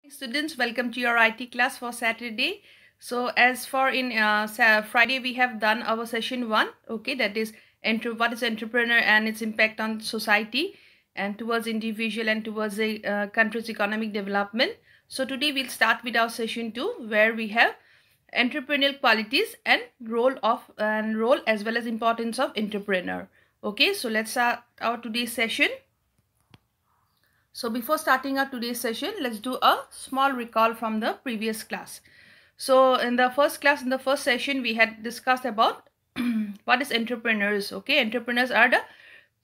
Students, welcome to your IT class for Saturday. So as for in Friday, we have done our session 1. Okay, that is what is entrepreneur and its impact on society and towards individual and towards the country's economic development. So today we'll start with our session 2, where we have entrepreneurial qualities and role as well as importance of entrepreneur. Okay, so let's start our today's session. So before starting our today's session, let's do a small recall from the previous class. So in the first class, in the first session, we had discussed about what is entrepreneurs. Okay, entrepreneurs are the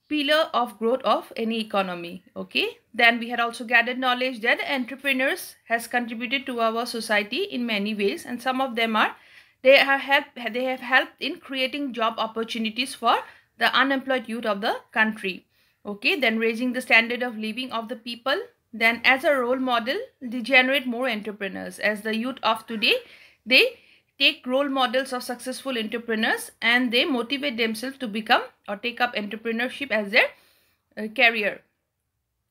pillar of growth of any economy. Okay, then we had also gathered knowledge that entrepreneurs has contributed to our society in many ways, and some of them are they have helped in creating job opportunities for the unemployed youth of the country. Okay, then raising the standard of living of the people. Then as a role model, they generate more entrepreneurs. As the youth of today, they take role models of successful entrepreneurs and they motivate themselves to become or take up entrepreneurship as their career.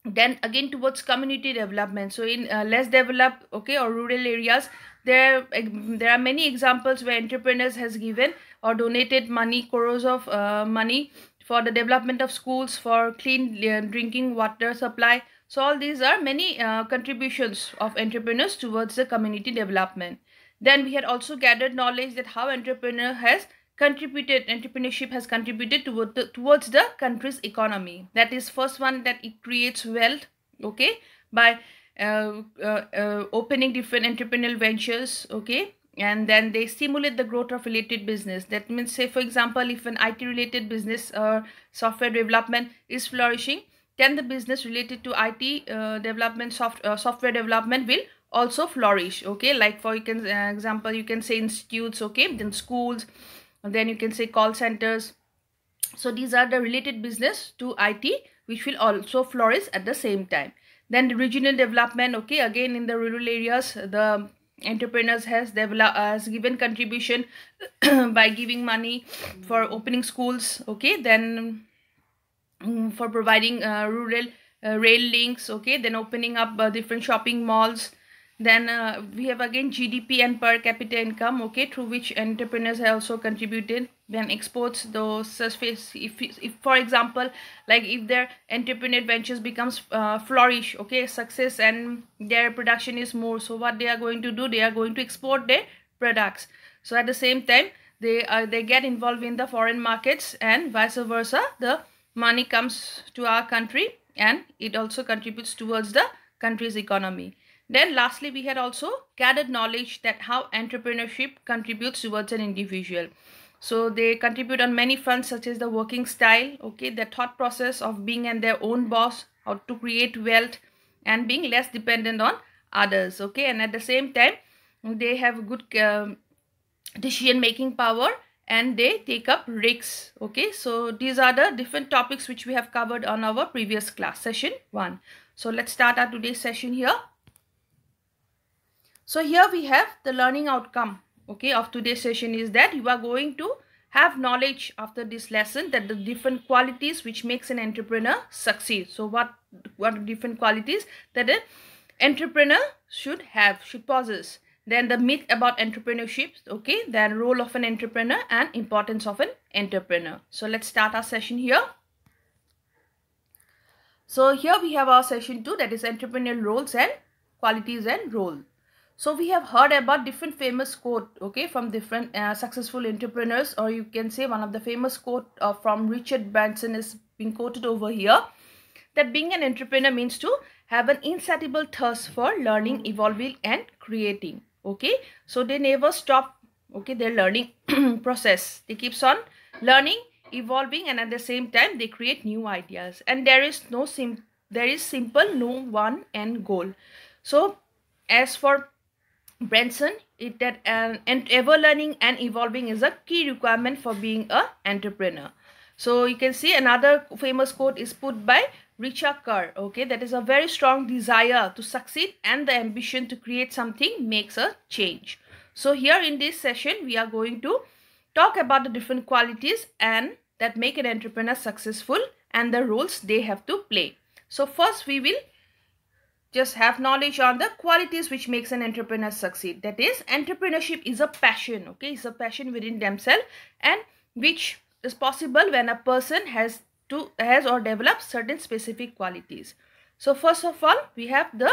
Then again towards community development. So in less developed or rural areas, there are many examples where entrepreneurs has given or donated money, crores of money for the development of schools, for clean drinking water supply. So all these are many contributions of entrepreneurs towards the community development. Then we had also gathered knowledge that how entrepreneurship has contributed towards the country's economy. That is first one, that it creates wealth, okay, by opening different entrepreneurial ventures, okay, and then they stimulate the growth of related business. That means, say for example, if an IT related business or software development is flourishing, then the business related to IT development, software development will also flourish. Okay, like for example, you can say institutes, okay, then schools, and then you can say call centers. So these are the related business to IT which will also flourish at the same time. Then the regional development, okay, again in the rural areas, the entrepreneurs has given contribution by giving money for opening schools, okay, then for providing rural rail links, okay, then opening up different shopping malls. Then we have again GDP and per capita income, okay, through which entrepreneurs have also contributed. Then exports, those surface, if for example, like if their entrepreneurial ventures becomes flourish, okay, success, and their production is more, so what they are going to do, they are going to export their products. So at the same time, they get involved in the foreign markets, and vice versa, the money comes to our country and it also contributes towards the country's economy. Then lastly, we had also gathered knowledge that how entrepreneurship contributes towards an individual. So they contribute on many fronts, such as the working style, okay, the thought process of being their own boss, how to create wealth, and being less dependent on others, okay, and at the same time they have good decision making power and they take up risks. Okay, so these are the different topics which we have covered on our previous class, session 1. So let's start our today's session here. So here we have the learning outcome, okay, of today's session is that you are going to have knowledge after this lesson that the different qualities which makes an entrepreneur succeed. So what are different qualities that an entrepreneur should possess? Then the myth about entrepreneurship, okay, then role of an entrepreneur and importance of an entrepreneur. So let's start our session here. So here we have our session 2, that is entrepreneurial roles and qualities and role. So we have heard about different famous quote, okay, from different successful entrepreneurs, or you can say one of the famous quote from Richard Branson is being quoted over here, that being an entrepreneur means to have an insatiable thirst for learning, evolving and creating. Okay, so they never stop, okay, their learning process. They keeps on learning, evolving, and at the same time they create new ideas, and there is simple no one end goal. So as for Branson, ever learning and evolving is a key requirement for being an entrepreneur. So you can see another famous quote is put by Richard Kerr, okay, that is a very strong desire to succeed and the ambition to create something makes a change. So here in this session, we are going to talk about the different qualities and that make an entrepreneur successful and the roles they have to play. So first we will just have knowledge on the qualities which makes an entrepreneur succeed. That is, entrepreneurship is a passion, okay? It's a passion within themselves, and which is possible when a person has or develops certain specific qualities. So first of all, we have the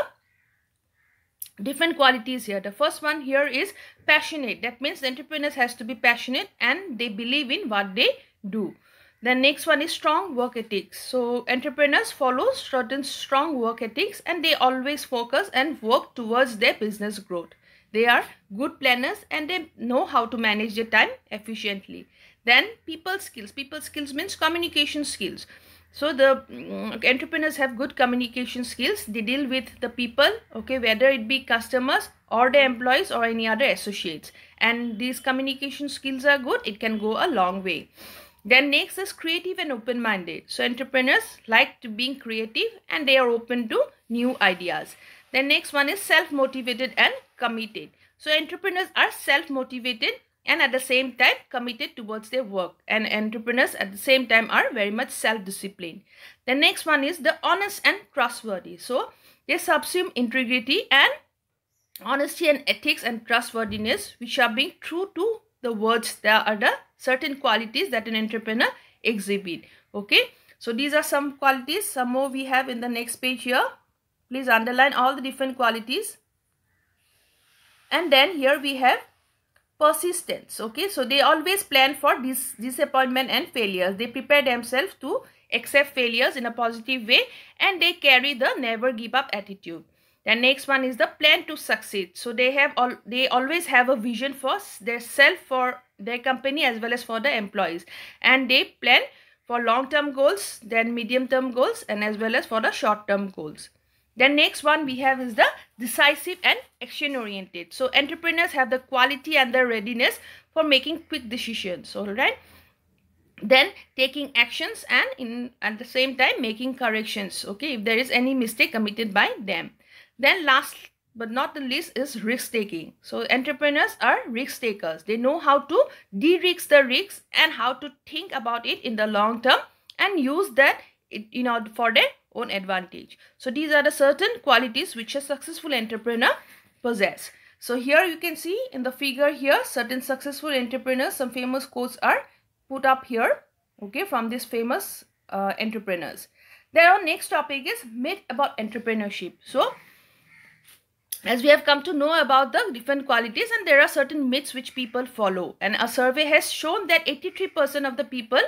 different qualities here. The first one here is passionate. That means the entrepreneurs has to be passionate and they believe in what they do. The next one is strong work ethics. So entrepreneurs follow certain strong work ethics and they always focus and work towards their business growth. They are good planners and they know how to manage their time efficiently. Then people skills. People skills means communication skills. So the entrepreneurs have good communication skills. They deal with the people, okay, whether it be customers or the employees or any other associates. And these communication skills are good. It can go a long way. Then next is creative and open-minded. So entrepreneurs like to being creative and they are open to new ideas. Then next one is self-motivated and committed. So entrepreneurs are self-motivated and at the same time committed towards their work, and entrepreneurs at the same time are very much self-disciplined. The next one is the honest and trustworthy. So they subsume integrity and honesty and ethics and trustworthiness, which are being true to the words. There are the certain qualities that an entrepreneur exhibit. Okay, so these are some qualities. Some more we have in the next page here. Please underline all the different qualities. And then here we have persistence. Okay, so they always plan for disappointment and failures. They prepare themselves to accept failures in a positive way and they carry the never give up attitude. The next one is the plan to succeed. So they always have a vision for their self, for their company as well as for the employees, and they plan for long-term goals, then medium-term goals, and as well as for the short-term goals. The next one we have is the decisive and action-oriented. So entrepreneurs have the quality and the readiness for making quick decisions, all right? Then taking actions and at the same time making corrections, okay, if there is any mistake committed by them. Then last but not the least is risk taking. So entrepreneurs are risk takers. They know how to de-risk the risks and how to think about it in the long term and use that for their own advantage. So these are the certain qualities which a successful entrepreneur possess. So here you can see in the figure here certain successful entrepreneurs. Some famous quotes are put up here, okay, from these famous entrepreneurs. Then our next topic is myth about entrepreneurship. So as we have come to know about the different qualities, and there are certain myths which people follow, and a survey has shown that 83% of the people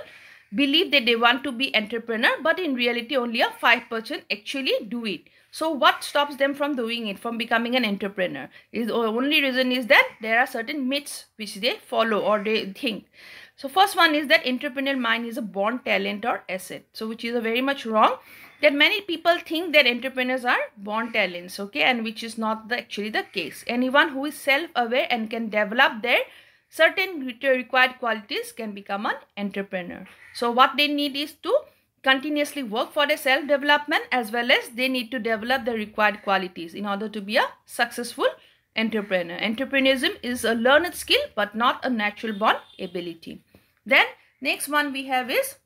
believe that they want to be entrepreneur, but in reality only a 5% actually do it. So what stops them from doing it, from becoming an entrepreneur? Is the only reason is that there are certain myths which they follow or they think. So first one is that entrepreneurial mind is a born talent or asset. So which is a very much wrong. That many people think that entrepreneurs are born talents, okay, and which is not actually the case. Anyone who is self-aware and can develop their certain required qualities can become an entrepreneur. So what they need is to continuously work for their self-development, as well as they need to develop the required qualities in order to be a successful entrepreneur. Entrepreneurship is a learned skill but not a natural born ability. Then next one we have is,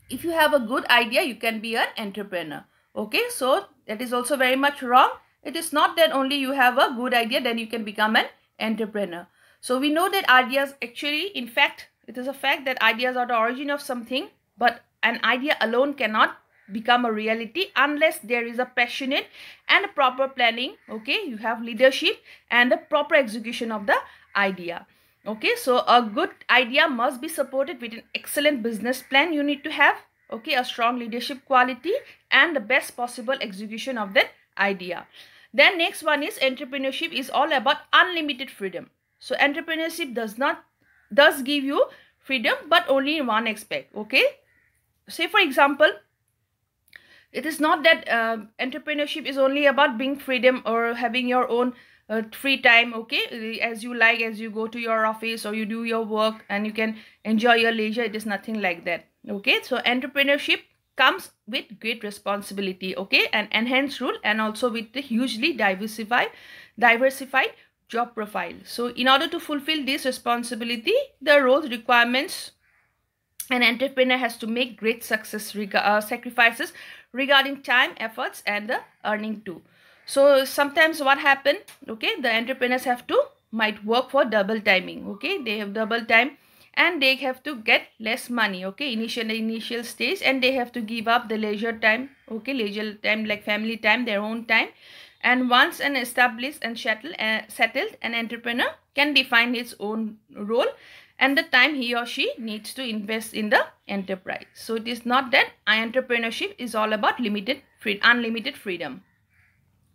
if you have a good idea, you can be an entrepreneur. Okay, so that is also very much wrong. It is not that only you have a good idea, then you can become an entrepreneur. So we know that ideas actually, in fact, it is a fact that ideas are the origin of something, but an idea alone cannot become a reality unless there is a passionate and a proper planning. Okay, you have leadership and the proper execution of the idea. Okay, so a good idea must be supported with an excellent business plan. You need to have, okay, a strong leadership quality and the best possible execution of that idea. Then next one is, entrepreneurship is all about unlimited freedom. So entrepreneurship does give you freedom, but only in one aspect. Okay, say for example, it is not that entrepreneurship is only about being freedom or having your own free time, okay, as you like, as you go to your office or you do your work and you can enjoy your leisure. It is nothing like that. Okay, so entrepreneurship comes with great responsibility, okay, and enhanced rule, and also with the hugely diversified job profile. So in order to fulfill this responsibility, the roles, requirements, an entrepreneur has to make great sacrifices regarding time, efforts, and the earning too. So sometimes what happen, okay, the entrepreneurs have to might work for double timing, okay, they have double time and they have to get less money, okay, initial stage, and they have to give up the leisure time, okay, leisure time like family time, their own time. And once an established and settled, an entrepreneur can define his own role and the time he or she needs to invest in the enterprise. So it is not that entrepreneurship is all about unlimited freedom.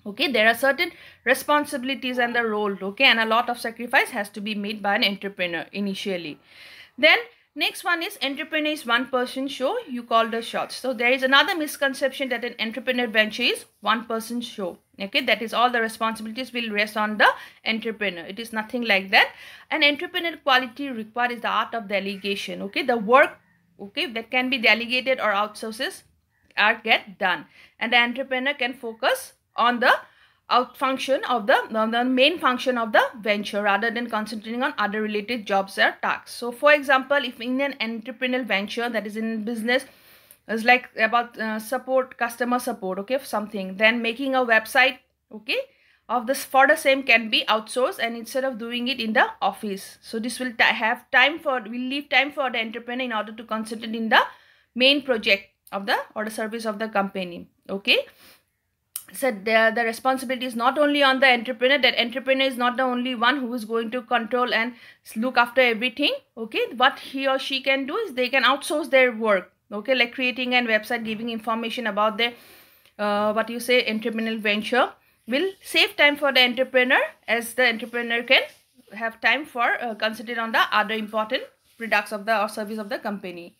Okay, there are certain responsibilities and the role, okay, and a lot of sacrifice has to be made by an entrepreneur initially. Then next one is entrepreneur is one person show, you call the shots. So there is another misconception that an entrepreneur venture is one person show, okay, that is all the responsibilities will rest on the entrepreneur. It is nothing like that. An entrepreneur quality required is the art of delegation, okay, the work, okay, that can be delegated or outsources are get done, and the entrepreneur can focus on the the main function of the venture rather than concentrating on other related jobs or tasks. So for example, if in an entrepreneurial venture that is in business is like about customer support, okay, something, then making a website, okay, of this for the same can be outsourced and instead of doing it in the office. So this will leave time for the entrepreneur in order to concentrate in the main project of the or the service of the company, okay. So the responsibility is not only on the entrepreneur, that entrepreneur is not the only one who is going to control and look after everything, okay. What he or she can do is they can outsource their work, okay, like creating a website, giving information about their entrepreneurial venture will save time for the entrepreneur, as the entrepreneur can have time for concentrate on the other important products of the or service of the company.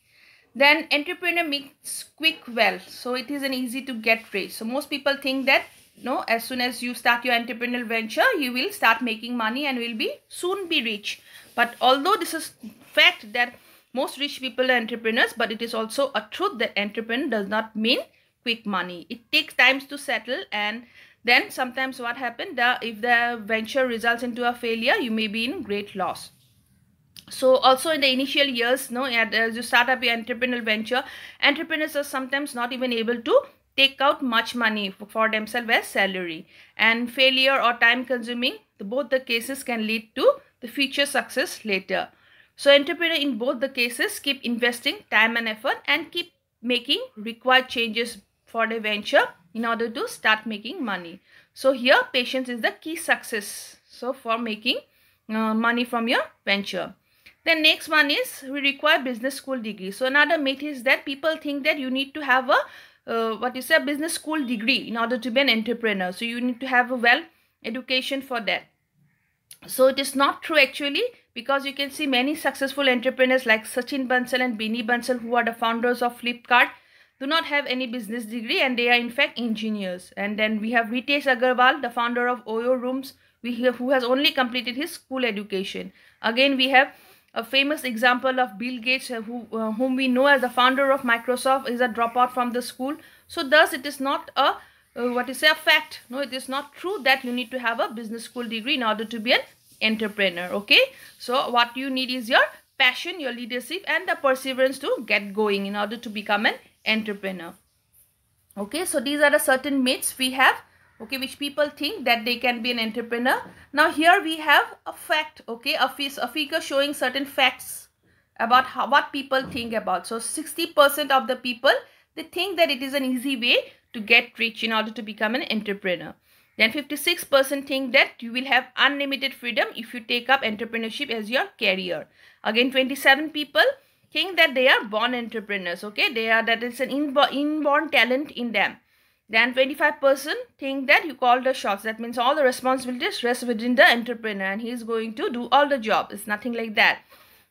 Then entrepreneur makes quick wealth. So it is an easy to get rich. So most people think that no, as soon as you start your entrepreneurial venture, you will start making money and will be soon be rich. But although this is fact that most rich people are entrepreneurs, but it is also a truth that entrepreneur does not mean quick money. It takes time to settle, and then sometimes what happens, if the venture results into a failure, you may be in great loss. So also in the initial years, as you start up your entrepreneurial venture, entrepreneurs are sometimes not even able to take out much money for themselves as salary, and failure or time consuming, both the cases can lead to the future success later. So entrepreneur in both the cases keep investing time and effort and keep making required changes for the venture in order to start making money. So here patience is the key success, so for making money from your venture. Then next one is we require business school degree. So another myth is that people think that you need to have a business school degree in order to be an entrepreneur. So you need to have a well education for that. So it is not true actually, because you can see many successful entrepreneurs like Sachin Bansal and Binny Bansal, who are the founders of Flipkart, do not have any business degree and they are in fact engineers. And then we have Ritesh Agarwal, the founder of Oyo Rooms, who has only completed his school education. Again, we have a famous example of Bill Gates, whom we know as the founder of Microsoft, is a dropout from the school. So thus it is not a a fact. No, it is not true that you need to have a business school degree in order to be an entrepreneur, okay. So what you need is your passion, your leadership, and the perseverance to get going in order to become an entrepreneur, okay. So these are the certain myths we have, okay, which people think that they can be an entrepreneur. Now here we have a fact, okay, a figure showing certain facts about what people think about. So 60% of the people, they think that it is an easy way to get rich in order to become an entrepreneur. Then 56% think that you will have unlimited freedom if you take up entrepreneurship as your career. Again, 27 people think that they are born entrepreneurs, okay, that is an inborn talent in them. Then 25% think that you call the shots. That means all the responsibilities rest within the entrepreneur and he is going to do all the job. It's nothing like that.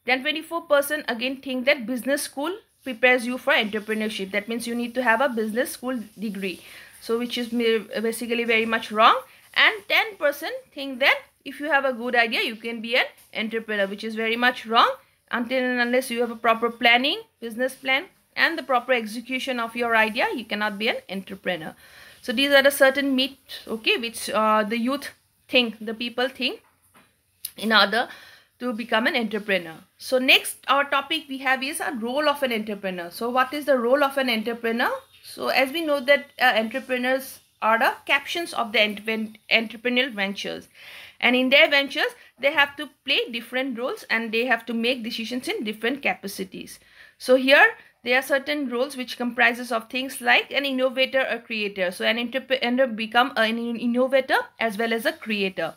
Then 24% again think that business school prepares you for entrepreneurship. That means you need to have a business school degree. So which is basically very much wrong. And 10% think that if you have a good idea, you can be an entrepreneur, which is very much wrong. Until and unless you have a proper planning, business plan, and the proper execution of your idea, you cannot be an entrepreneur. So these are the certain myths, okay, which the youth think, the people think in order to become an entrepreneur. So next our topic we have is a role of an entrepreneur. So what is the role of an entrepreneur? So as we know that entrepreneurs are the captions of the entrepreneurial ventures, and in their ventures they have to play different roles and they have to make decisions in different capacities. So here there are certain roles which comprises of things like an innovator or creator. So an entrepreneur become an innovator as well as a creator.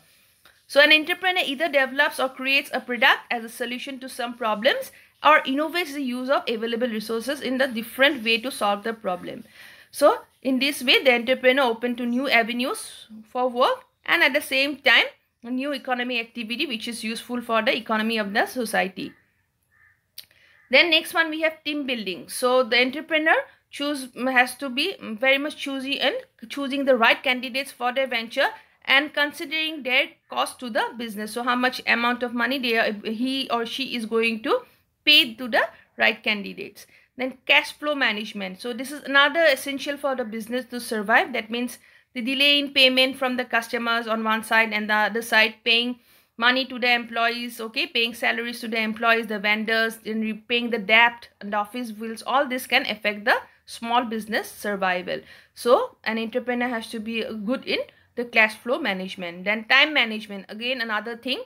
So an entrepreneur either develops or creates a product as a solution to some problems, or innovates the use of available resources in the different way to solve the problem. So in this way, the entrepreneur open to new avenues for work, and at the same time a new economic activity which is useful for the economy of the society. Then next one we have team building. So the entrepreneur has to be very much choosy and choosing the right candidates for their venture and considering their cost to the business. So how much amount of money he or she is going to pay to the right candidates. Then cash flow management. So this is another essential for the business to survive. That means the delay in payment from the customers on one side, and the other side paying money to the employees, okay, paying salaries to the employees, the vendors, and repaying the debt and the office bills. All this can affect the small business survival. So an entrepreneur has to be good in the cash flow management. Then time management, again another thing,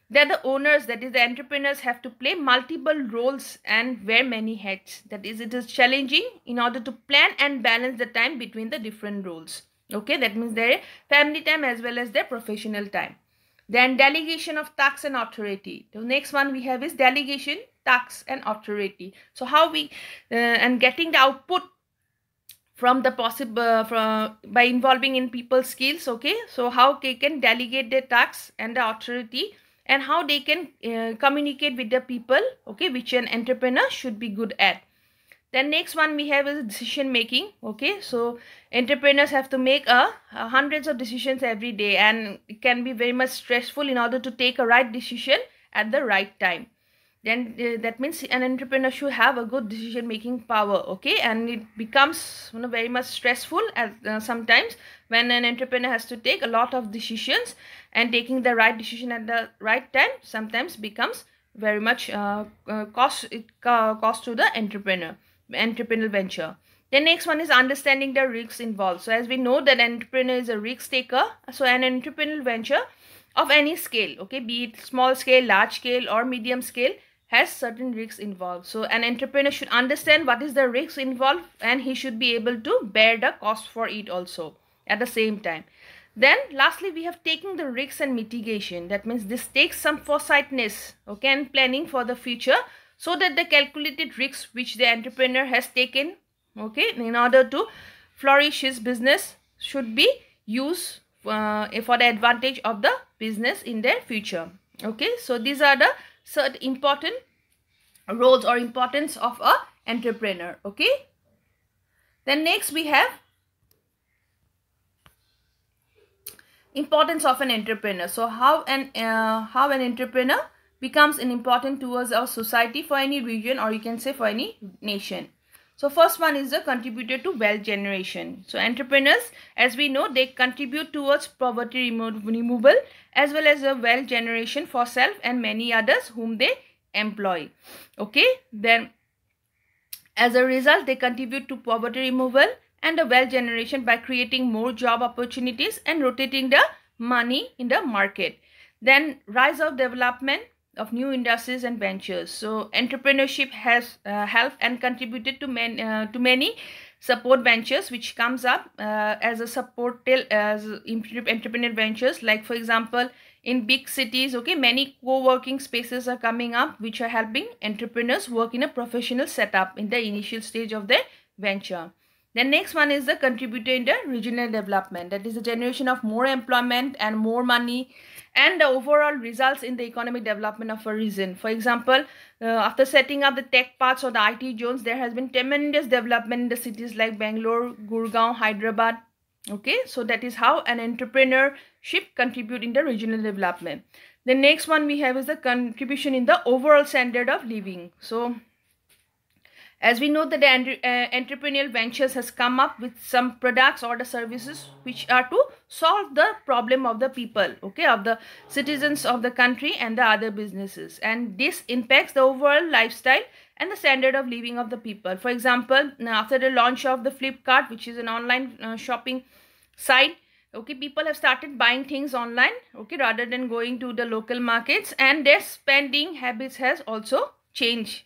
that the owners, that is the entrepreneurs, have to play multiple roles and wear many hats. That is, it is challenging in order to plan and balance the time between the different roles. Okay, that means their family time as well as their professional time. Then delegation of tasks and authority. The next one we have is delegation, tasks and authority. So how we and getting the output from the possible by involving in people's skills. Okay, so how they can delegate their tasks and the authority, and how they can communicate with the people, okay, which an entrepreneur should be good at. Then next one we have is decision making. Okay, so entrepreneurs have to make hundreds of decisions every day, and it can be very much stressful in order to take a right decision at the right time. Then that means an entrepreneur should have a good decision making power. Okay, and it becomes very much stressful at sometimes when an entrepreneur has to take a lot of decisions, and taking the right decision at the right time sometimes becomes very much cost to the entrepreneurial venture. The next one is understanding the risks involved. So as we know that an entrepreneur is a risk taker, so an entrepreneurial venture of any scale, okay, be it small scale, large scale or medium scale, has certain risks involved. So an entrepreneur should understand what is the risks involved, and he should be able to bear the cost for it also at the same time. Then lastly we have taking the risks and mitigation. That means this takes some foresightness, okay, and planning for the future, so that the calculated risks which the entrepreneur has taken, okay, in order to flourish his business should be used for the advantage of the business in their future. Okay, so these are the certain important roles or importance of a entrepreneur. Okay, then next we have importance of an entrepreneur. So how an entrepreneur becomes an important towards our society, for any region, or you can say for any nation. So first one is the contributor to wealth generation. So entrepreneurs, as we know, they contribute towards poverty removal as well as a wealth generation for self and many others whom they employ. Okay, then as a result they contribute to poverty removal and the wealth generation by creating more job opportunities and rotating the money in the market. Then rise of development of new industries and ventures. So entrepreneurship has helped and contributed to many support ventures which comes up as a support as entrepreneurial ventures. Like for example, in big cities, okay, many co-working spaces are coming up which are helping entrepreneurs work in a professional setup in the initial stage of their venture. Then next one is the contributor in the regional development. That is the generation of more employment and more money, and the overall results in the economic development of a region. For example, after setting up the tech parks or the IT zones, there has been tremendous development in the cities like Bangalore, Gurgaon, Hyderabad. Okay, so that is how an entrepreneurship contribute in the regional development. The next one we have is the contribution in the overall standard of living. So as we know that the entrepreneurial ventures has come up with some products or the services which are to solve the problem of the people, okay, of the citizens of the country and the other businesses, and this impacts the overall lifestyle and the standard of living of the people. For example, after the launch of the Flipkart, which is an online shopping side, okay, people have started buying things online, okay, rather than going to the local markets, and their spending habits has also changed.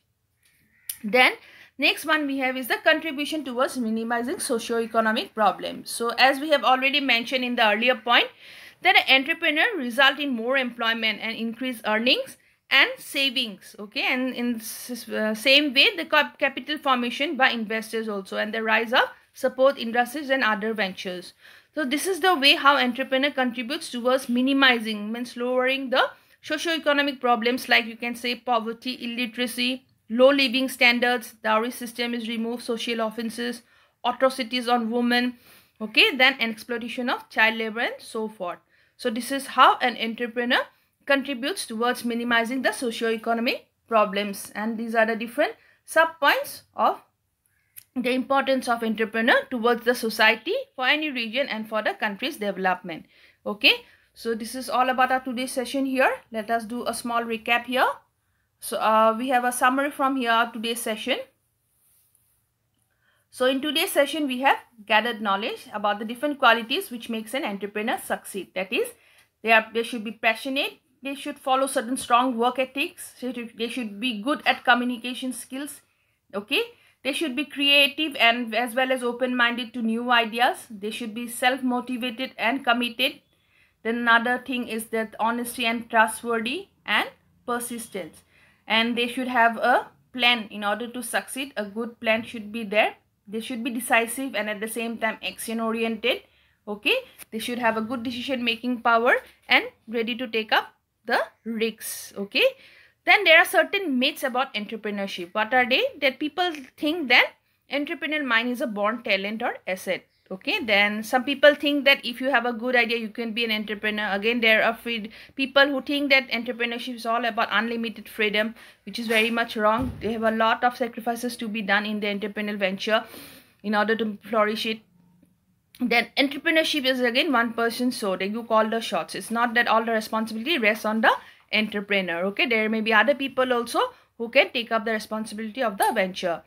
Then next one we have is the contribution towards minimizing socio-economic problems. So as we have already mentioned in the earlier point, that an entrepreneur result in more employment and increased earnings and savings, okay, and in same way the capital formation by investors also, and the rise of support industries and other ventures. So this is the way how entrepreneur contributes towards minimizing, means lowering the socio-economic problems, like you can say poverty, illiteracy, low living standards, dowry system is removed, social offenses, atrocities on women, okay, then exploitation of child labor and so forth. So this is how an entrepreneur contributes towards minimizing the socio-economic problems, and these are the different sub points of the importance of entrepreneur towards the society, for any region, and for the country's development. Okay, so this is all about our today's session here. Let us do a small recap here. So we have a summary from here today's session. So in today's session we have gathered knowledge about the different qualities which makes an entrepreneur succeed. That is, they should be passionate, they should follow certain strong work ethics, they should be good at communication skills, okay, they should be creative and as well as open-minded to new ideas, they should be self-motivated and committed. Then another thing is that honesty and trustworthy and persistence, and they should have a plan in order to succeed. A good plan should be there. They should be decisive and at the same time action oriented, okay, they should have a good decision making power and ready to take up the risks, okay. Then there are certain myths about entrepreneurship. What are they? That people think that entrepreneurial mind is a born talent or asset, okay. Then some people think that if you have a good idea you can be an entrepreneur. Again, there are people who think that entrepreneurship is all about unlimited freedom, which is very much wrong. They have a lot of sacrifices to be done in the entrepreneurial venture in order to flourish it. Then entrepreneurship is again one person's sword, you call the shots. It's not that all the responsibility rests on the entrepreneur, okay. There may be other people also who can take up the responsibility of the venture.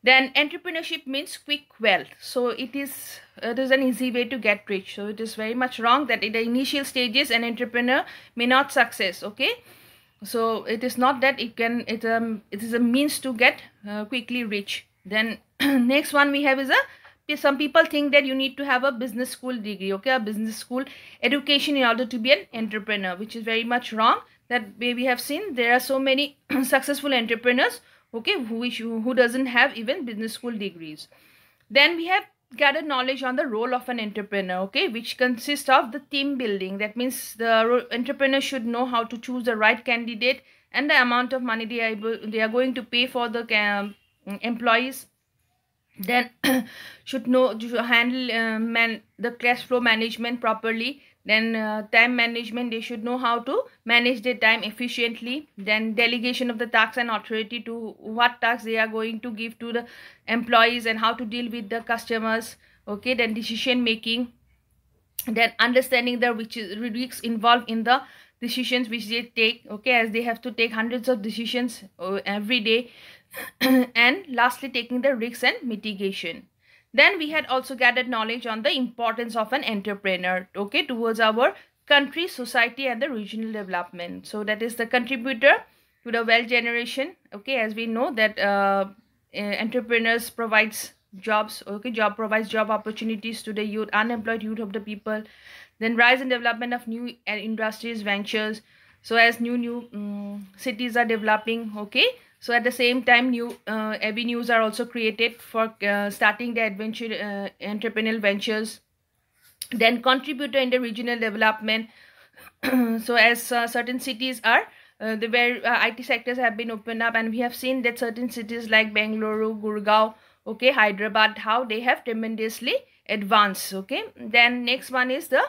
Then entrepreneurship means quick wealth. So it is an easy way to get rich. So it is very much wrong that in the initial stages an entrepreneur may not success, okay. So it is not that it is a means to get quickly rich. Then next one we have is some people think that you need to have a business school degree, okay, a business school education in order to be an entrepreneur, which is very much wrong. That we have seen there are so many successful entrepreneurs, okay, who doesn't have even business school degrees. Then we have gathered knowledge on the role of an entrepreneur, okay, which consists of the team building. That means the entrepreneur should know how to choose the right candidate and the amount of money they are going to pay for the employees. Then should know to handle the cash flow management properly. Then time management, they should know how to manage their time efficiently. Then delegation of the tasks and authority to what tasks they are going to give to the employees and how to deal with the customers, okay. Then decision making, then understanding the risks involved in the decisions which they take, okay, as they have to take hundreds of decisions every day. And lastly, taking the risks and mitigation. Then we had also gathered knowledge on the importance of an entrepreneur, okay, towards our country, society, and the regional development. So that is the contributor to the wealth generation, okay, as we know that entrepreneurs provides jobs, okay, job provides job opportunities to the youth, unemployed youth of the people. Then rise and development of new industries, ventures. So as new cities are developing, okay, so at the same time new avenues are also created for starting the entrepreneurial ventures. Then contributor in the regional development. So as certain cities are where IT sectors have been opened up, and we have seen that certain cities like Bengaluru, Gurgaon, okay, Hyderabad, how they have tremendously advanced, okay. Then next one is the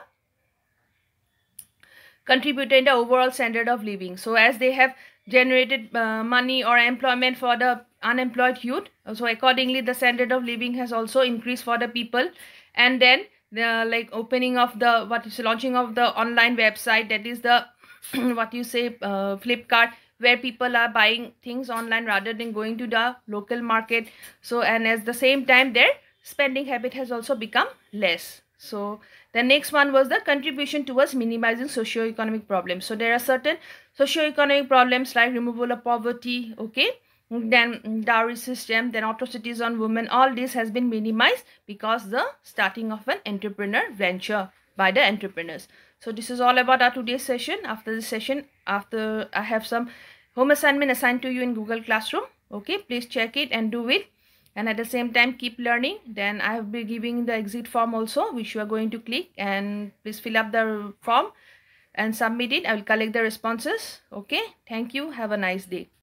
contributor in the overall standard of living. So as they have generated money or employment for the unemployed youth, so accordingly the standard of living has also increased for the people. And then the opening of the launching of the online website, that is the Flipkart, where people are buying things online rather than going to the local market. So and at the same time their spending habit has also become less. So the next one was the contribution towards minimizing socio-economic problems. So there are certain socio-economic problems like removal of poverty, okay, then dowry system, then atrocities on women. All this has been minimized because the starting of an entrepreneur venture by the entrepreneurs. So this is all about our today's session. After this session, after I have some home assignment assigned to you in Google Classroom. Okay, please check it and do it, and at the same time keep learning. Then I have been giving the exit form also, which you are going to click, and please fill up the form and submit it. I will collect the responses. Okay, thank you, have a nice day.